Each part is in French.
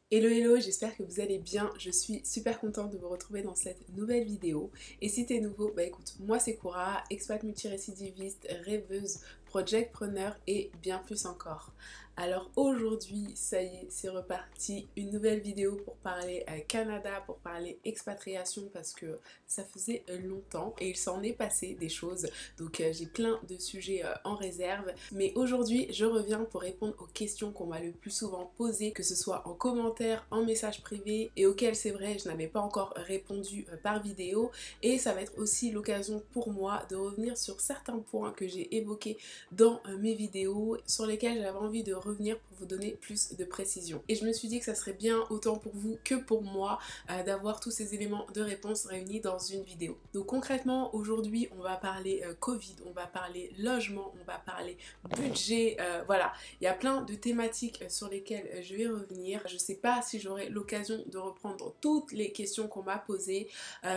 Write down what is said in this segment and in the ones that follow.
Hello hello, j'espère que vous allez bien, je suis super contente de vous retrouver dans cette nouvelle vidéo. Et si t'es nouveau, bah écoute, moi c'est Koura, expat multirécidiviste, rêveuse, projectpreneur et bien plus encore. Alors aujourd'hui, ça y est, c'est reparti, une nouvelle vidéo pour parler Canada, pour parler expatriation parce que ça faisait longtemps et il s'en est passé des choses. Donc j'ai plein de sujets en réserve. Mais aujourd'hui, je reviens pour répondre aux questions qu'on m'a le plus souvent posées, que ce soit en commentaire, en message privé et auxquelles c'est vrai, je n'avais pas encore répondu par vidéo. Et ça va être aussi l'occasion pour moi de revenir sur certains points que j'ai évoqués dans mes vidéos, sur lesquels j'avais envie de revenir pour vous donner plus de précision. Et je me suis dit que ça serait bien autant pour vous que pour moi d'avoir tous ces éléments de réponse réunis dans une vidéo. Donc concrètement, aujourd'hui, on va parler Covid, on va parler logement, on va parler budget, voilà. Il y a plein de thématiques sur lesquelles je vais revenir. Je sais pas si j'aurai l'occasion de reprendre toutes les questions qu'on m'a posées,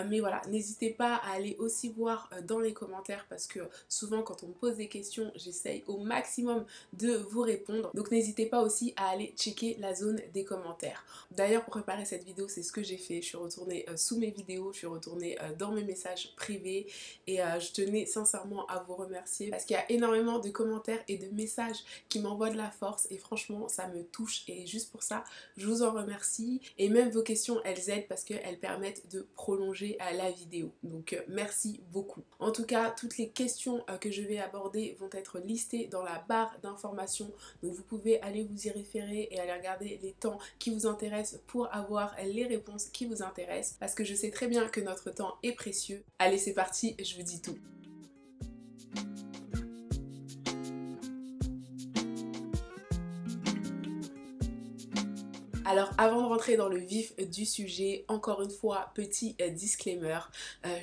mais voilà, n'hésitez pas à aller aussi voir dans les commentaires parce que souvent quand on me pose des questions, j'essaye au maximum de vous répondre. Donc n'hésitez pas aussi à aller checker la zone des commentaires. D'ailleurs, pour préparer cette vidéo, c'est ce que j'ai fait. Je suis retournée sous mes vidéos, je suis retournée dans mes messages privés et je tenais sincèrement à vous remercier parce qu'il y a énormément de commentaires et de messages qui m'envoient de la force et franchement ça me touche et juste pour ça je vous en remercie. Et même vos questions, elles aident parce qu'elles permettent de prolonger la vidéo, donc merci beaucoup. En tout cas, toutes les questions que je vais aborder vont être listées dans la barre d'informations, donc vous pouvez aller vous y référer et aller regarder les temps qui vous intéressent pour avoir les réponses qui vous intéressent, parce que je sais très bien que notre temps est précieux. Allez, c'est parti, je vous dis tout. Alors avant de rentrer dans le vif du sujet, encore une fois, petit disclaimer,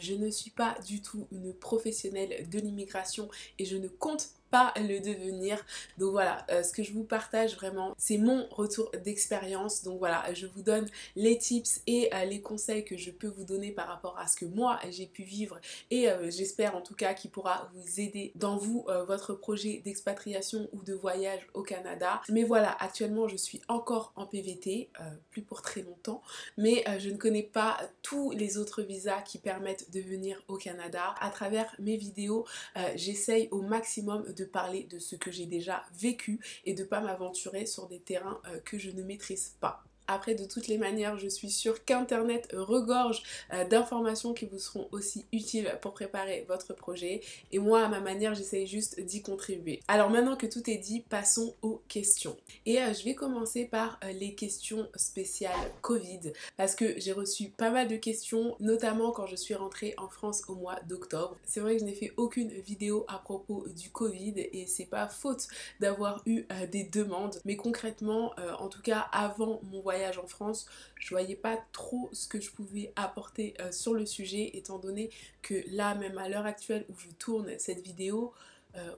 je ne suis pas du tout une professionnelle de l'immigration et je ne compte pas le devenir. Donc voilà, ce que je vous partage vraiment, c'est mon retour d'expérience. Donc voilà, je vous donne les tips et les conseils que je peux vous donner par rapport à ce que moi j'ai pu vivre et j'espère en tout cas qu'il pourra vous aider dans votre projet d'expatriation ou de voyage au Canada. Mais voilà, actuellement je suis encore en PVT, plus pour très longtemps, mais je ne connais pas tous les autres visas qui permettent de venir au Canada. À travers mes vidéos, j'essaye au maximum de parler de ce que j'ai déjà vécu et de pas m'aventurer sur des terrains que je ne maîtrise pas. Après, de toutes les manières, je suis sûre qu'Internet regorge d'informations qui vous seront aussi utiles pour préparer votre projet. Et moi, à ma manière, j'essaye juste d'y contribuer. Alors maintenant que tout est dit, passons aux questions. Et je vais commencer par les questions spéciales Covid, parce que j'ai reçu pas mal de questions, notamment quand je suis rentrée en France au mois d'octobre. C'est vrai que je n'ai fait aucune vidéo à propos du Covid et c'est pas faute d'avoir eu des demandes, mais concrètement, en tout cas avant mon voyage en France, je voyais pas trop ce que je pouvais apporter sur le sujet, étant donné que là, même à l'heure actuelle où je tourne cette vidéo,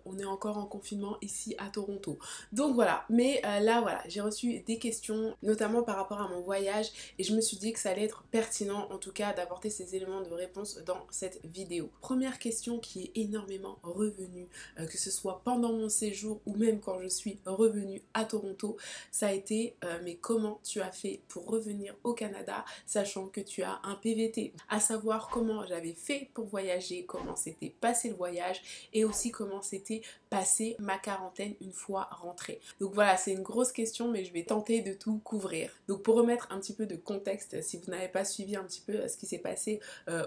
on est encore en confinement ici à Toronto. Donc voilà, mais là voilà, j'ai reçu des questions, notamment par rapport à mon voyage, et je me suis dit que ça allait être pertinent en tout cas d'apporter ces éléments de réponse dans cette vidéo. Première question qui est énormément revenue, que ce soit pendant mon séjour ou même quand je suis revenue à Toronto, ça a été mais comment tu as fait pour revenir au Canada sachant que tu as un PVT, à savoir comment j'avais fait pour voyager, comment s'était passé le voyage et aussi comment s'était passé ma quarantaine une fois rentrée. Donc voilà, c'est une grosse question mais je vais tenter de tout couvrir. Donc pour remettre un petit peu de contexte, si vous n'avez pas suivi un petit peu ce qui s'est passé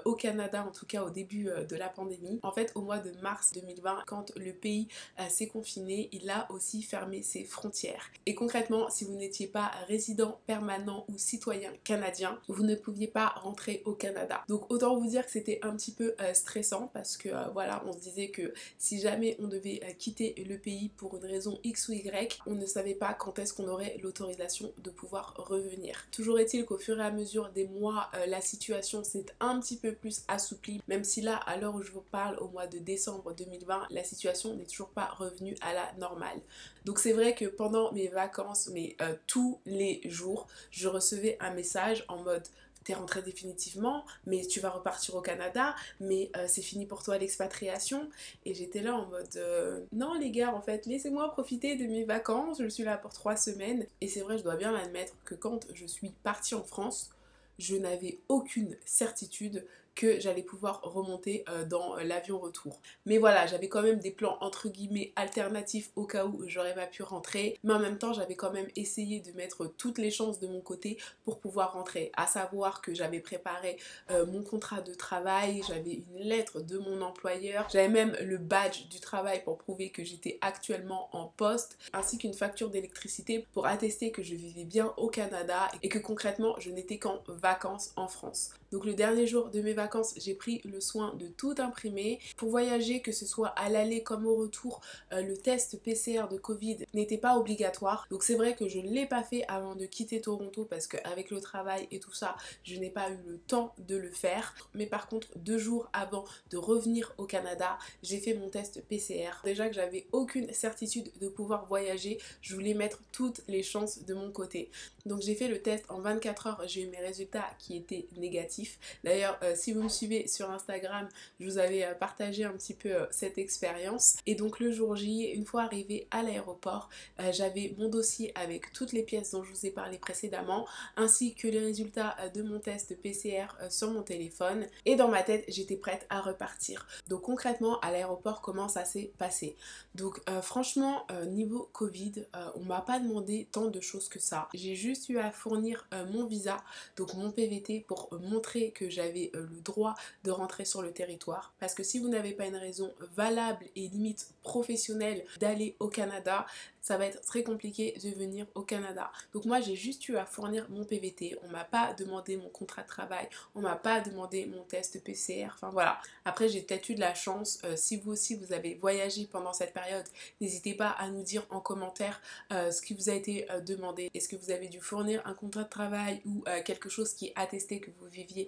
au Canada, en tout cas au début de la pandémie, en fait au mois de mars 2020, quand le pays s'est confiné, il a aussi fermé ses frontières. Et concrètement, si vous n'étiez pas résident permanent ou citoyen canadien, vous ne pouviez pas rentrer au Canada. Donc autant vous dire que c'était un petit peu stressant parce que voilà, on se disait que si jamais on devait quitter le pays pour une raison X ou Y, on ne savait pas quand est-ce qu'on aurait l'autorisation de pouvoir revenir. Toujours est-il qu'au fur et à mesure des mois, la situation s'est un petit peu plus assouplie, même si là, à l'heure où je vous parle, au mois de décembre 2020, la situation n'est toujours pas revenue à la normale. Donc c'est vrai que pendant mes vacances, mais tous les jours, je recevais un message en mode t'es rentré définitivement, mais tu vas repartir au Canada, mais c'est fini pour toi l'expatriation. Et j'étais là en mode non les gars, en fait, laissez-moi profiter de mes vacances, je suis là pour 3 semaines. Et c'est vrai, je dois bien l'admettre que quand je suis partie en France, je n'avais aucune certitude que j'allais pouvoir remonter dans l'avion retour. Mais voilà, j'avais quand même des plans entre guillemets alternatifs au cas où j'aurais pas pu rentrer, mais en même temps j'avais quand même essayé de mettre toutes les chances de mon côté pour pouvoir rentrer, à savoir que j'avais préparé mon contrat de travail, j'avais une lettre de mon employeur, j'avais même le badge du travail pour prouver que j'étais actuellement en poste, ainsi qu'une facture d'électricité pour attester que je vivais bien au Canada et que concrètement je n'étais qu'en vacances en France. Donc le dernier jour de mes vacances, j'ai pris le soin de tout imprimer. Pour voyager, que ce soit à l'aller comme au retour, le test PCR de Covid n'était pas obligatoire. Donc c'est vrai que je ne l'ai pas fait avant de quitter Toronto parce qu'avec le travail et tout ça, je n'ai pas eu le temps de le faire. Mais par contre, 2 jours avant de revenir au Canada, j'ai fait mon test PCR. Déjà que j'avais aucune certitude de pouvoir voyager, je voulais mettre toutes les chances de mon côté. Donc j'ai fait le test en 24 heures, j'ai eu mes résultats qui étaient négatifs. D'ailleurs, si vous me suivez sur Instagram, je vous avais partagé un petit peu cette expérience. Et donc le jour J, une fois arrivée à l'aéroport, j'avais mon dossier avec toutes les pièces dont je vous ai parlé précédemment, ainsi que les résultats de mon test PCR sur mon téléphone. Et dans ma tête, j'étais prête à repartir. Donc concrètement, à l'aéroport, comment ça s'est passé? Donc franchement, niveau Covid, on m'a pas demandé tant de choses que ça. J'ai juste eu à fournir mon visa, donc mon PVT, pour montrer que j'avais le droit de rentrer sur le territoire. Parce que si vous n'avez pas une raison valable et limite professionnelle d'aller au Canada, ça va être très compliqué de venir au Canada. Donc moi j'ai juste eu à fournir mon PVT, on m'a pas demandé mon contrat de travail, on m'a pas demandé mon test PCR, enfin voilà. Après j'ai peut-être eu de la chance, si vous aussi vous avez voyagé pendant cette période, n'hésitez pas à nous dire en commentaire ce qui vous a été demandé. Est-ce que vous avez dû fournir un contrat de travail ou quelque chose qui attestait que vous viviez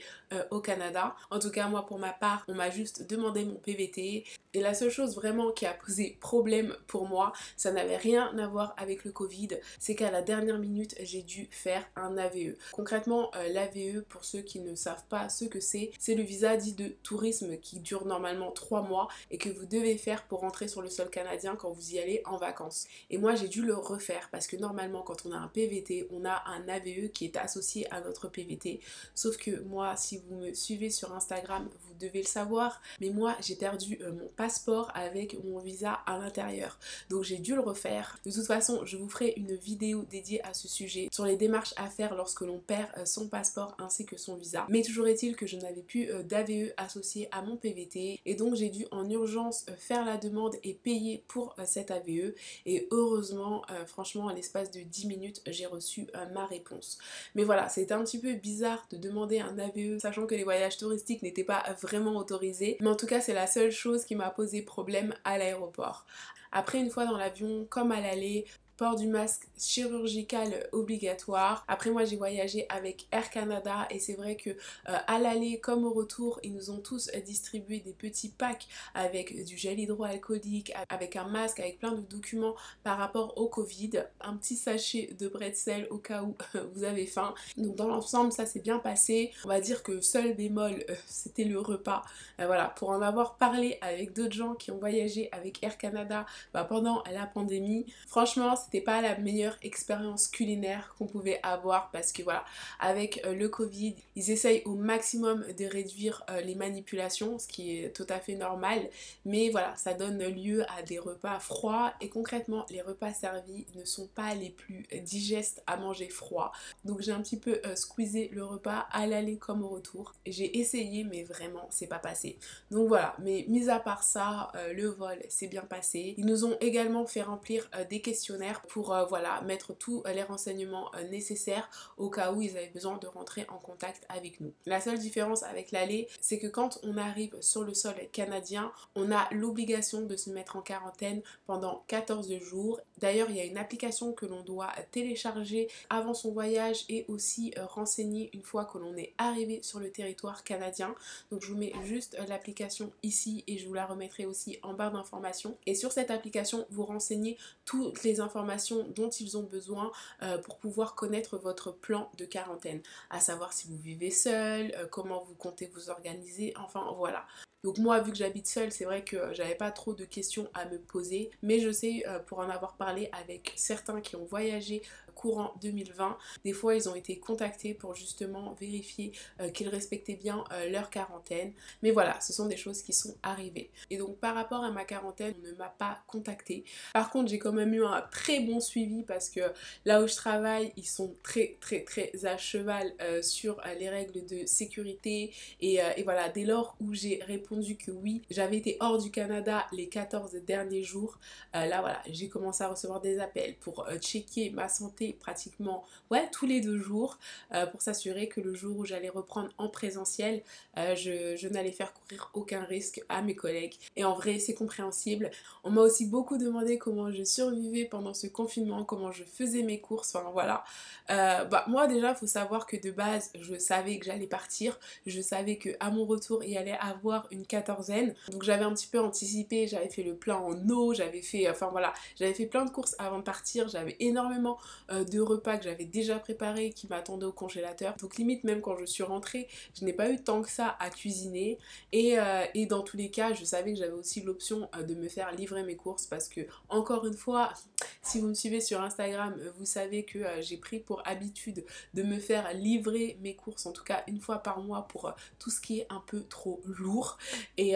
au Canada? En tout cas moi pour ma part, on m'a juste demandé mon PVT. Et la seule chose vraiment qui a posé problème pour moi, ça n'avait rien à voir avec le Covid, c'est qu'à la dernière minute, j'ai dû faire un AVE. Concrètement, l'AVE, pour ceux qui ne savent pas ce que c'est le visa dit de tourisme qui dure normalement 3 mois et que vous devez faire pour rentrer sur le sol canadien quand vous y allez en vacances. Et moi, j'ai dû le refaire parce que normalement, quand on a un PVT, on a un AVE qui est associé à notre PVT. Sauf que moi, si vous me suivez sur Instagram, vous devez le savoir, mais moi, j'ai perdu mon passeport avec mon visa à l'intérieur. Donc j'ai dû le refaire. De toute façon, je vous ferai une vidéo dédiée à ce sujet sur les démarches à faire lorsque l'on perd son passeport ainsi que son visa. Mais toujours est-il que je n'avais plus d'AVE associé à mon PVT et donc j'ai dû en urgence faire la demande et payer pour cet AVE. Et heureusement, franchement, à l'espace de 10 minutes, j'ai reçu ma réponse. Mais voilà, c'était un petit peu bizarre de demander un AVE, sachant que les voyages touristiques n'étaient pas vraiment autorisés. Mais en tout cas, c'est la seule chose qui m'a posé problème à l'aéroport. Après, une fois dans l'avion, comme à l'aller, port du masque chirurgical obligatoire. Après moi j'ai voyagé avec Air Canada et c'est vrai que à l'aller comme au retour ils nous ont tous distribué des petits packs avec du gel hydroalcoolique, avec un masque, avec plein de documents par rapport au Covid, un petit sachet de bretzel au cas où vous avez faim. Donc dans l'ensemble ça s'est bien passé. On va dire que seul bémol c'était le repas. Voilà, pour en avoir parlé avec d'autres gens qui ont voyagé avec Air Canada pendant la pandémie, franchement c'était pas la meilleure expérience culinaire qu'on pouvait avoir parce que voilà, avec le Covid, ils essayent au maximum de réduire les manipulations, ce qui est tout à fait normal, mais voilà, ça donne lieu à des repas froids et concrètement, les repas servis ne sont pas les plus digestes à manger froid. Donc j'ai un petit peu squeezé le repas à l'aller comme au retour. J'ai essayé mais vraiment c'est pas passé. Donc voilà, mais mis à part ça, le vol s'est bien passé. Ils nous ont également fait remplir des questionnaires pour voilà, mettre tous les renseignements nécessaires au cas où ils avaient besoin de rentrer en contact avec nous. La seule différence avec l'aller, c'est que quand on arrive sur le sol canadien, on a l'obligation de se mettre en quarantaine pendant 14 jours. D'ailleurs, il y a une application que l'on doit télécharger avant son voyage et aussi renseigner une fois que l'on est arrivé sur le territoire canadien. Donc je vous mets juste l'application ici et je vous la remettrai aussi en barre d'informations. Et sur cette application, vous renseignez toutes les informations informations dont ils ont besoin pour pouvoir connaître votre plan de quarantaine, à savoir si vous vivez seul, comment vous comptez vous organiser, enfin voilà. Donc moi, vu que j'habite seule, c'est vrai que j'avais pas trop de questions à me poser, mais je sais, pour en avoir parlé avec certains qui ont voyagé courant 2020, des fois ils ont été contactés pour justement vérifier qu'ils respectaient bien leur quarantaine. Mais voilà, ce sont des choses qui sont arrivées. Et donc par rapport à ma quarantaine, on ne m'a pas contactée. Par contre, j'ai quand même eu un très bon suivi parce que là où je travaille, ils sont très à cheval sur les règles de sécurité et voilà, dès lors où j'ai répondu que oui, j'avais été hors du Canada les 14 derniers jours, là voilà, j'ai commencé à recevoir des appels pour checker ma santé pratiquement tous les 2 jours pour s'assurer que le jour où j'allais reprendre en présentiel, je n'allais faire courir aucun risque à mes collègues. Et en vrai, c'est compréhensible. On m'a aussi beaucoup demandé comment je survivais pendant ce confinement, comment je faisais mes courses, enfin voilà. Moi déjà, il faut savoir que de base, je savais que j'allais partir, je savais qu'à mon retour, il y allait avoir une quatorzaine. Donc j'avais un petit peu anticipé, j'avais fait le plein en eau, j'avais fait, enfin voilà, j'avais fait plein de courses avant de partir, j'avais énormément de repas que j'avais déjà préparés qui m'attendaient au congélateur. Donc limite même quand je suis rentrée, je n'ai pas eu tant que ça à cuisiner et dans tous les cas, je savais que j'avais aussi l'option de me faire livrer mes courses parce que encore une fois, si vous me suivez sur Instagram, vous savez que j'ai pris pour habitude de me faire livrer mes courses, en tout cas une fois par mois pour tout ce qui est un peu trop lourd. Et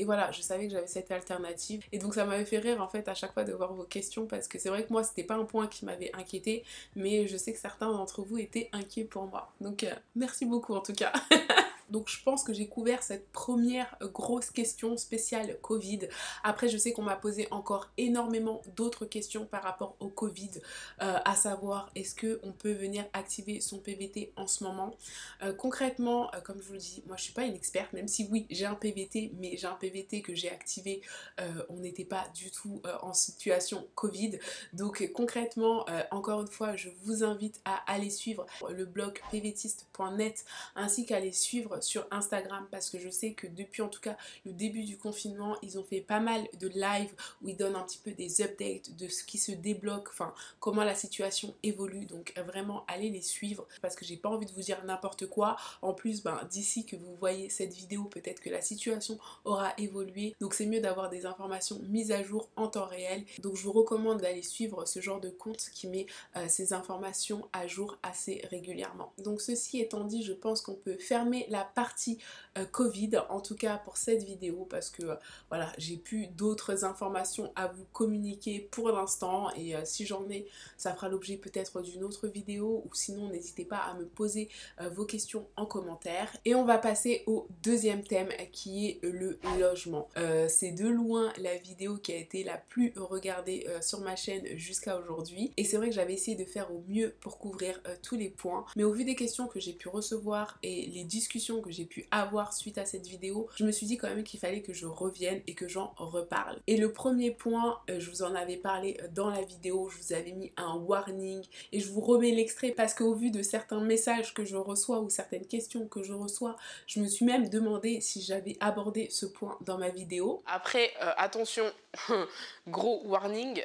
voilà, je savais que j'avais cette alternative. Et donc ça m'avait fait rire en fait à chaque fois de voir vos questions parce que c'est vrai que moi c'était pas un point qui m'avait inquiété, mais je sais que certains d'entre vous étaient inquiets pour moi. Donc merci beaucoup en tout cas. Donc je pense que j'ai couvert cette première grosse question spéciale Covid. Après je sais qu'on m'a posé encore énormément d'autres questions par rapport au Covid, à savoir est-ce qu'on peut venir activer son PVT en ce moment. Concrètement, comme je vous le dis, moi je suis pas une experte, même si oui j'ai un PVT, mais j'ai un PVT que j'ai activé, on n'était pas du tout en situation Covid. Donc concrètement, encore une fois, je vous invite à aller suivre le blog pvtiste.net ainsi qu'à aller suivre sur Instagram parce que je sais que depuis en tout cas le début du confinement ils ont fait pas mal de live où ils donnent un petit peu des updates de ce qui se débloque, enfin comment la situation évolue. Donc vraiment allez les suivre parce que j'ai pas envie de vous dire n'importe quoi. En plus d'ici que vous voyez cette vidéo peut-être que la situation aura évolué, donc c'est mieux d'avoir des informations mises à jour en temps réel. Donc je vous recommande d'aller suivre ce genre de compte qui met ces informations à jour assez régulièrement. Donc ceci étant dit, je pense qu'on peut fermer la partie Covid, en tout cas pour cette vidéo, parce que voilà, j'ai plus d'autres informations à vous communiquer pour l'instant et si j'en ai, ça fera l'objet peut-être d'une autre vidéo ou sinon n'hésitez pas à me poser vos questions en commentaire. Et on va passer au deuxième thème qui est le logement. C'est de loin la vidéo qui a été la plus regardée sur ma chaîne jusqu'à aujourd'hui et c'est vrai que j'avais essayé de faire au mieux pour couvrir tous les points, mais au vu des questions que j'ai pu recevoir et les discussions que j'ai pu avoir suite à cette vidéo, je me suis dit quand même qu'il fallait que je revienne et que j'en reparle. Et le premier point, je vous en avais parlé dans la vidéo, je vous avais mis un warning et je vous remets l'extrait parce qu'au vu de certains messages que je reçois ou certaines questions que je reçois, je me suis même demandé si j'avais abordé ce point dans ma vidéo. Après, attention, gros warning,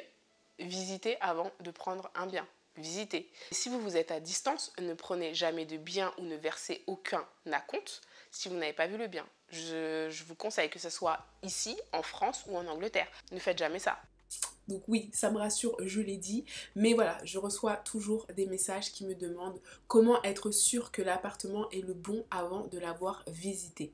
visitez avant de prendre un bien. Visitez. Si vous êtes à distance, ne prenez jamais de bien ou ne versez aucun acompte si vous n'avez pas vu le bien. Je vous conseille que ce soit ici, en France ou en Angleterre. Ne faites jamais ça. Donc oui, ça me rassure, je l'ai dit, mais voilà, je reçois toujours des messages qui me demandent comment être sûr que l'appartement est le bon avant de l'avoir visité.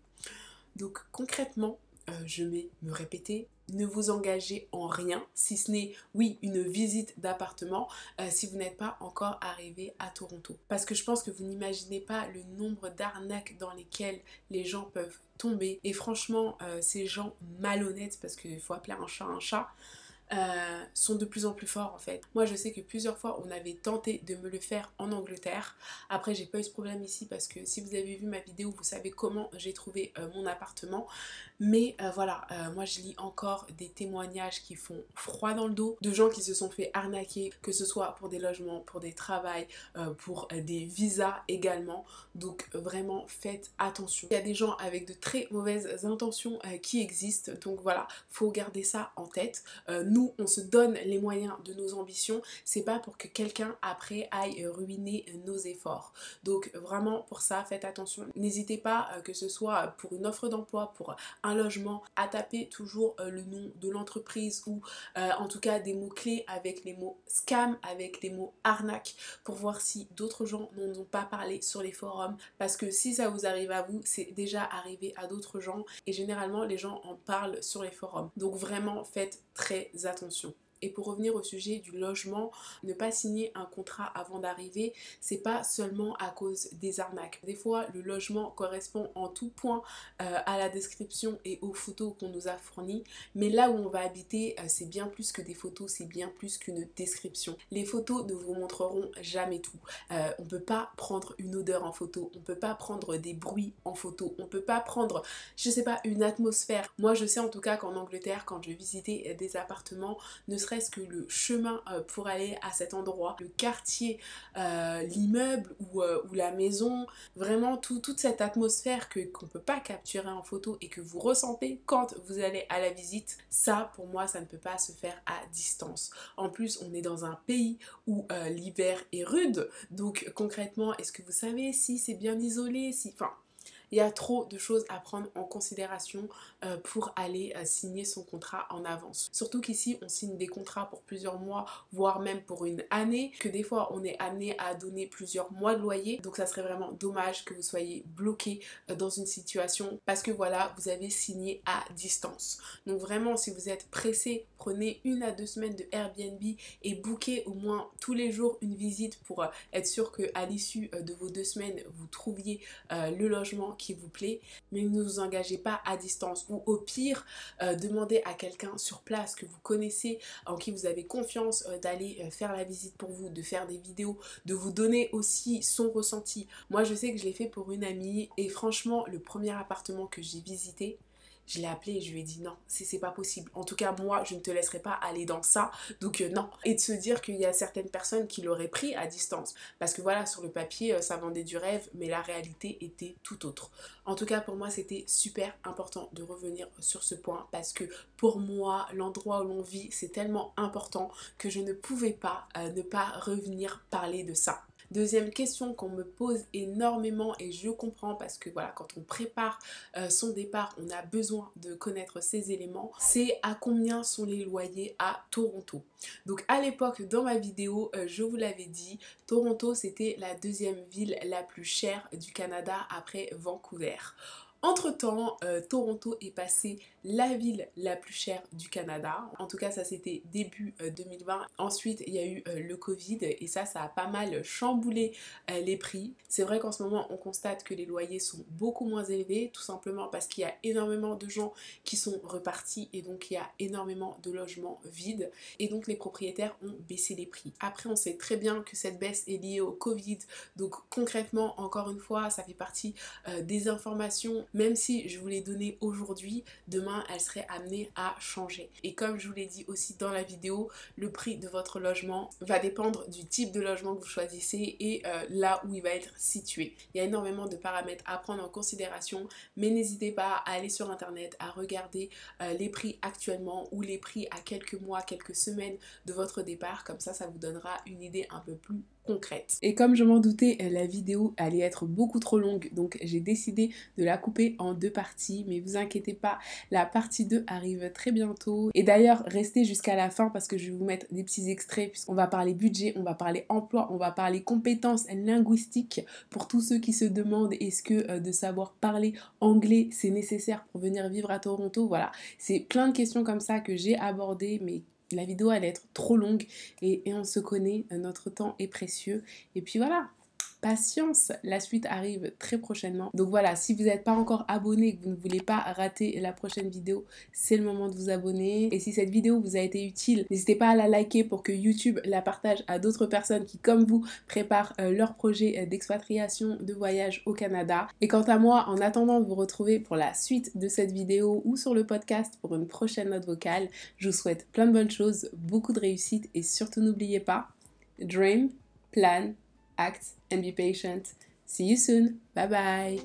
Donc concrètement, je vais me répéter, ne vous engagez en rien, si ce n'est, oui, une visite d'appartement, si vous n'êtes pas encore arrivé à Toronto. Parce que je pense que vous n'imaginez pas le nombre d'arnaques dans lesquelles les gens peuvent tomber. Et franchement, ces gens malhonnêtes, parce qu'il faut appeler un chat, sont de plus en plus forts en fait. Moi je sais que plusieurs fois on avait tenté de me le faire en Angleterre. Après j'ai pas eu ce problème ici parce que si vous avez vu ma vidéo vous savez comment j'ai trouvé mon appartement. Mais voilà, moi je lis encore des témoignages qui font froid dans le dos de gens qui se sont fait arnaquer, que ce soit pour des logements, pour des travails, pour des visas également. Donc vraiment faites attention. Il y a des gens avec de très mauvaises intentions qui existent. Donc voilà, faut garder ça en tête. nous on se donne les moyens de nos ambitions, c'est pas pour que quelqu'un après aille ruiner nos efforts. Donc vraiment pour ça faites attention, n'hésitez pas que ce soit pour une offre d'emploi, pour un logement, à taper toujours le nom de l'entreprise ou en tout cas des mots clés avec les mots scam, avec les mots arnaque, pour voir si d'autres gens n'en ont pas parlé sur les forums, parce que si ça vous arrive à vous, c'est déjà arrivé à d'autres gens et généralement les gens en parlent sur les forums. Donc vraiment faites très attention. Et pour revenir au sujet du logement, ne pas signer un contrat avant d'arriver, c'est pas seulement à cause des arnaques. Des fois, le logement correspond en tout point à la description et aux photos qu'on nous a fournies, mais là où on va habiter, c'est bien plus que des photos, c'est bien plus qu'une description. Les photos ne vous montreront jamais tout. On peut pas prendre une odeur en photo, on peut pas prendre des bruits en photo, on peut pas prendre, je sais pas, une atmosphère. Moi, je sais en tout cas qu'en Angleterre, quand je visitais des appartements, ne serait-ce que le chemin pour aller à cet endroit, le quartier, l'immeuble ou la maison, vraiment toute cette atmosphère qu'on ne peut pas capturer en photo et que vous ressentez quand vous allez à la visite, ça pour moi ça ne peut pas se faire à distance. En plus on est dans un pays où l'hiver est rude, donc concrètement est-ce que vous savez si c'est bien isolé, si... Enfin, il y a trop de choses à prendre en considération pour aller signer son contrat en avance. Surtout qu'ici, on signe des contrats pour plusieurs mois, voire même pour une année, que des fois, on est amené à donner plusieurs mois de loyer. Donc, ça serait vraiment dommage que vous soyez bloqué dans une situation parce que voilà, vous avez signé à distance. Donc, vraiment, si vous êtes pressé, prenez 1 à 2 semaines de Airbnb et bookez au moins tous les jours une visite pour être sûr qu'à l'issue de vos 2 semaines, vous trouviez le logement qui vous plaît, mais ne vous engagez pas à distance ou au pire demandez à quelqu'un sur place que vous connaissez, en qui vous avez confiance, d'aller faire la visite pour vous, de faire des vidéos, de vous donner aussi son ressenti. Moi je sais que je l'ai fait pour une amie et franchement le premier appartement que j'ai visité, je l'ai appelé et je lui ai dit non, c'est pas possible. En tout cas, moi, je ne te laisserai pas aller dans ça. Donc non. Et de se dire qu'il y a certaines personnes qui l'auraient pris à distance. Parce que voilà, sur le papier, ça vendait du rêve, mais la réalité était tout autre. En tout cas, pour moi, c'était super important de revenir sur ce point. Parce que pour moi, l'endroit où l'on vit, c'est tellement important que je ne pouvais pas ne pas revenir parler de ça. Deuxième question qu'on me pose énormément et je comprends parce que voilà, quand on prépare son départ, on a besoin de connaître ces éléments, c'est à combien sont les loyers à Toronto. Donc à l'époque, dans ma vidéo, je vous l'avais dit, Toronto c'était la 2e ville la plus chère du Canada après Vancouver. Entre-temps, Toronto est passée la ville la plus chère du Canada. En tout cas, ça c'était début 2020. Ensuite, il y a eu le Covid et ça a pas mal chamboulé les prix. C'est vrai qu'en ce moment, on constate que les loyers sont beaucoup moins élevés, tout simplement parce qu'il y a énormément de gens qui sont repartis et donc il y a énormément de logements vides et donc les propriétaires ont baissé les prix. Après, on sait très bien que cette baisse est liée au Covid. Donc concrètement, encore une fois, ça fait partie des informations. Même si je vous l'ai donné aujourd'hui, demain elle serait amenée à changer. Et comme je vous l'ai dit aussi dans la vidéo, le prix de votre logement va dépendre du type de logement que vous choisissez et là où il va être situé. Il y a énormément de paramètres à prendre en considération, mais n'hésitez pas à aller sur internet, à regarder les prix actuellement ou les prix à quelques mois, quelques semaines de votre départ. Comme ça vous donnera une idée un peu plus concrète. Et comme je m'en doutais, la vidéo allait être beaucoup trop longue, donc j'ai décidé de la couper en 2 parties, mais vous inquiétez pas, la partie 2 arrive très bientôt. Et d'ailleurs, restez jusqu'à la fin parce que je vais vous mettre des petits extraits, puisqu'on va parler budget, on va parler emploi, on va parler compétences linguistiques pour tous ceux qui se demandent est-ce que de savoir parler anglais c'est nécessaire pour venir vivre à Toronto. Voilà, c'est plein de questions comme ça que j'ai abordées, mais la vidéo allait être trop longue et on se connaît, notre temps est précieux. Et puis voilà, patience, la suite arrive très prochainement. Donc voilà, si vous n'êtes pas encore abonné et que vous ne voulez pas rater la prochaine vidéo, c'est le moment de vous abonner. Et si cette vidéo vous a été utile, n'hésitez pas à la liker pour que YouTube la partage à d'autres personnes qui, comme vous, préparent leur projet d'expatriation, de voyage au Canada. Et quant à moi, en attendant de vous retrouver pour la suite de cette vidéo ou sur le podcast pour une prochaine note vocale, je vous souhaite plein de bonnes choses, beaucoup de réussite et surtout n'oubliez pas, dream, plan, act and be patient. See you soon. Bye bye.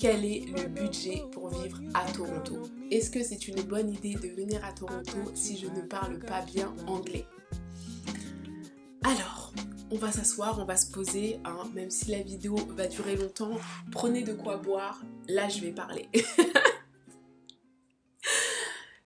quel est le budget pour vivre à Toronto? Est-ce que c'est une bonne idée de venir à Toronto si je ne parle pas bien anglais? Alors, on va s'asseoir, on va se poser, hein, même si la vidéo va durer longtemps, prenez de quoi boire, là je vais parler.